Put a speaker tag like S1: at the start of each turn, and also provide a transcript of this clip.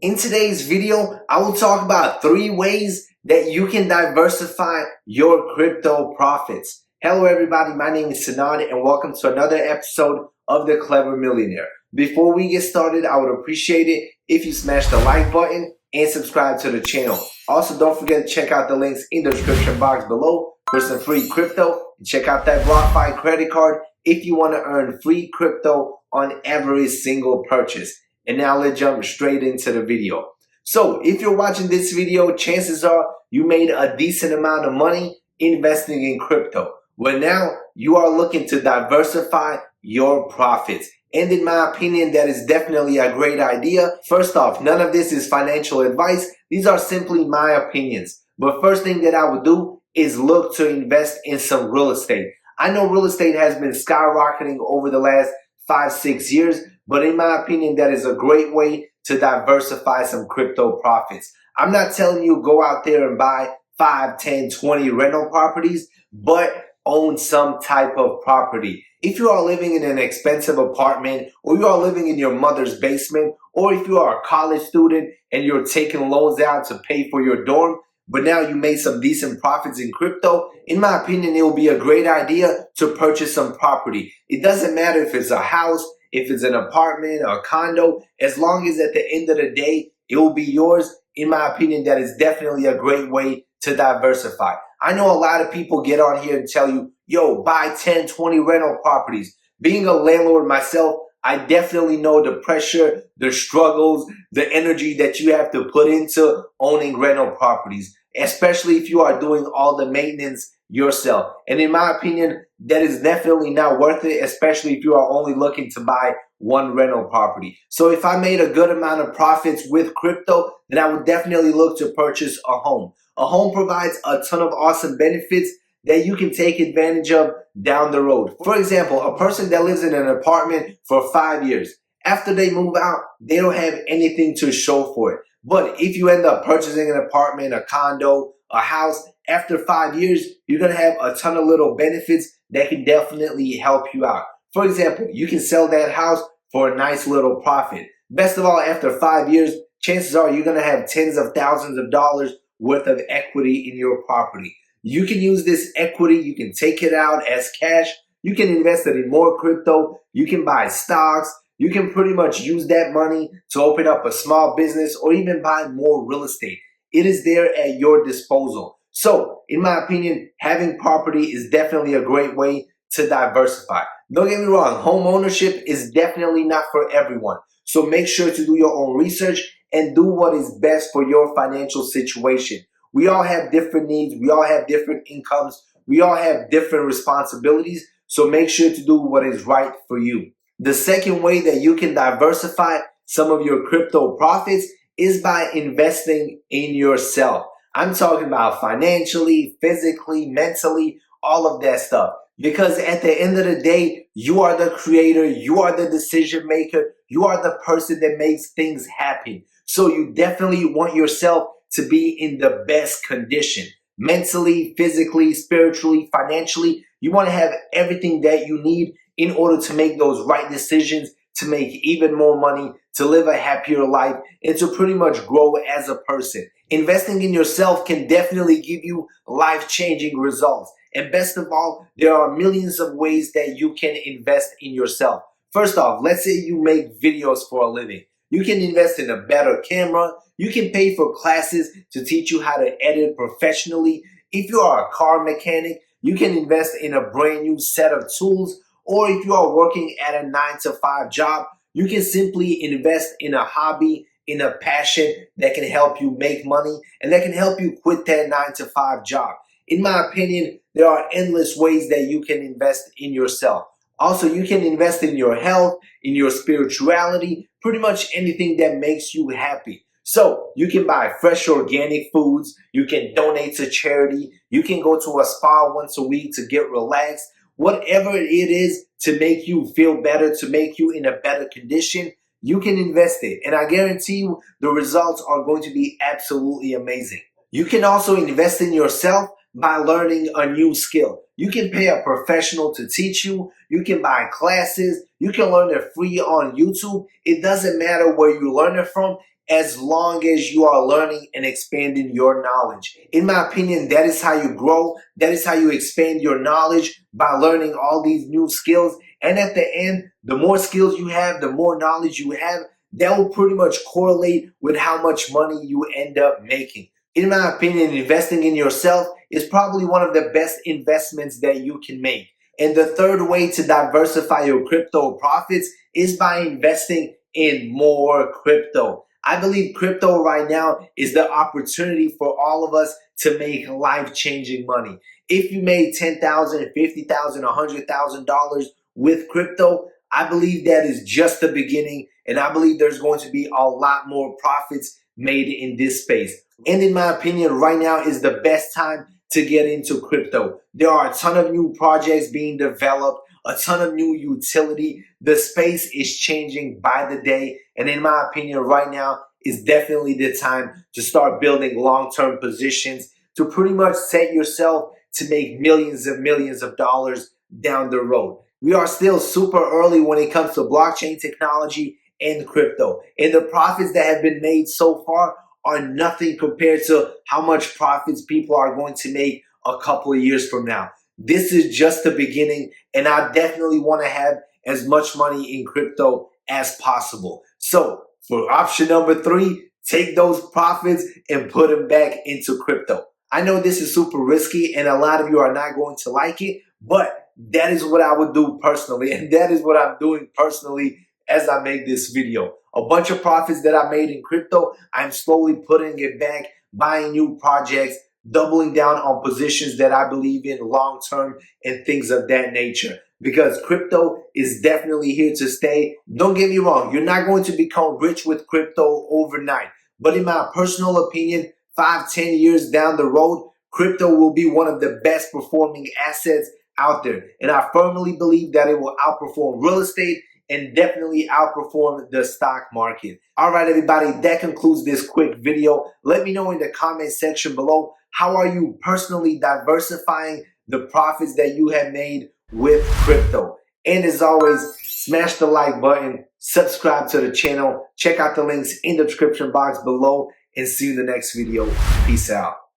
S1: In today's video, I will talk about 3 ways that you can diversify your crypto profits. Hello everybody, my name is Sinan and welcome to another episode of The Clever Millionaire. Before we get started, I would appreciate it if you smash the like button and subscribe to the channel. Also, don't forget to check out the links in the description box below for some free crypto. And check out that BlockFi credit card if you want to earn free crypto on every single purchase. And now let's jump straight into the video. So if you're watching this video, chances are you made a decent amount of money investing in crypto. Well, now you are looking to diversify your profits. And in my opinion, that is definitely a great idea. First off, none of this is financial advice. These are simply my opinions. But first thing that I would do is look to invest in some real estate. I know real estate has been skyrocketing over the last 5-6 years, but in my opinion, that is a great way to diversify some crypto profits. I'm not telling you go out there and buy 5, 10, 20 rental properties, but own some type of property. If you are living in an expensive apartment, or you are living in your mother's basement, or if you are a college student and you're taking loans out to pay for your dorm, but now you made some decent profits in crypto, in my opinion, it will be a great idea to purchase some property. It doesn't matter if it's a house, if it's an apartment or a condo, as long as at the end of the day, it will be yours. In my opinion, that is definitely a great way to diversify. I know a lot of people get on here and tell you, yo, buy 10, 20 rental properties. Being a landlord myself, I definitely know the pressure, the struggles, the energy that you have to put into owning rental properties, especially if you are doing all the maintenance yourself. And in my opinion, that is definitely not worth it, especially if you are only looking to buy one rental property. So if I made a good amount of profits with crypto, then I would definitely look to purchase a home. A home provides a ton of awesome benefits that you can take advantage of down the road. For example, a person that lives in an apartment for 5 years, after they move out, they don't have anything to show for it. But if you end up purchasing an apartment, a condo, a house, after 5 years, you're going to have a ton of little benefits that can definitely help you out. For example, you can sell that house for a nice little profit. Best of all, after 5 years, chances are you're going to have tens of thousands of dollars worth of equity in your property. You can use this equity, you can take it out as cash, you can invest it in more crypto, you can buy stocks, you can pretty much use that money to open up a small business or even buy more real estate. It is there at your disposal. So, in my opinion, having property is definitely a great way to diversify. Don't get me wrong, home ownership is definitely not for everyone. So make sure to do your own research and do what is best for your financial situation. We all have different needs. We all have different incomes. We all have different responsibilities. So make sure to do what is right for you. The second way that you can diversify some of your crypto profits is by investing in yourself. I'm talking about financially, physically, mentally, all of that stuff. Because at the end of the day, you are the creator, you are the decision maker, you are the person that makes things happen. So you definitely want yourself to be in the best condition. Mentally, physically, spiritually, financially, you want to have everything that you need in order to make those right decisions, to make even more money, to live a happier life, and to pretty much grow as a person. Investing in yourself can definitely give you life-changing results. And best of all, there are millions of ways that you can invest in yourself. First off, let's say you make videos for a living. You can invest in a better camera. You can pay for classes to teach you how to edit professionally. If you are a car mechanic, you can invest in a brand new set of tools. Or if you are working at a 9-to-5 job, you can simply invest in a hobby, in a passion that can help you make money and that can help you quit that 9-to-5 job. In my opinion, there are endless ways that you can invest in yourself. Also, you can invest in your health, in your spirituality, pretty much anything that makes you happy. So you can buy fresh organic foods, you can donate to charity, you can go to a spa once a week to get relaxed. Whatever it is to make you feel better, to make you in a better condition, you can invest it. And I guarantee you the results are going to be absolutely amazing. You can also invest in yourself by learning a new skill. You can pay a professional to teach you. You can buy classes. You can learn it free on YouTube. It doesn't matter where you learn it from. as long as you are learning and expanding your knowledge. In my opinion, that is how you grow. That is how you expand your knowledge, by learning all these new skills. And at the end, the more skills you have, the more knowledge you have, that will pretty much correlate with how much money you end up making. In my opinion, investing in yourself is probably one of the best investments that you can make. And the third way to diversify your crypto profits is by investing in more crypto. I believe crypto right now is the opportunity for all of us to make life-changing money. If you made $10,000, $50,000, $100,000 with crypto, I believe that is just the beginning, and I believe there's going to be a lot more profits made in this space. And in my opinion, right now is the best time to get into crypto. There are a ton of new projects being developed, a ton of new utility. The space is changing by the day. And in my opinion, right now is definitely the time to start building long-term positions to pretty much set yourself to make millions and millions of dollars down the road. We are still super early when it comes to blockchain technology and crypto. And the profits that have been made so far are nothing compared to how much profits people are going to make a couple of years from now. This is just the beginning, and I definitely want to have as much money in crypto as possible. So for option number 3, take those profits and put them back into crypto. I know this is super risky and a lot of you are not going to like it, but that is what I would do personally, and that is what I'm doing personally as I make this video. A bunch of profits that I made in crypto, I'm slowly putting it back, buying new projects, doubling down on positions that I believe in long term and things of that nature. Because crypto is definitely here to stay. Don't get me wrong, you're not going to become rich with crypto overnight. But in my personal opinion, 5-10 years down the road, crypto will be one of the best performing assets out there. And I firmly believe that it will outperform real estate and definitely outperform the stock market. All right, everybody, that concludes this quick video. Let me know in the comment section below, how are you personally diversifying the profits that you have made with crypto? And as always, smash the like button, subscribe to the channel, check out the links in the description box below, and see you in the next video. Peace out.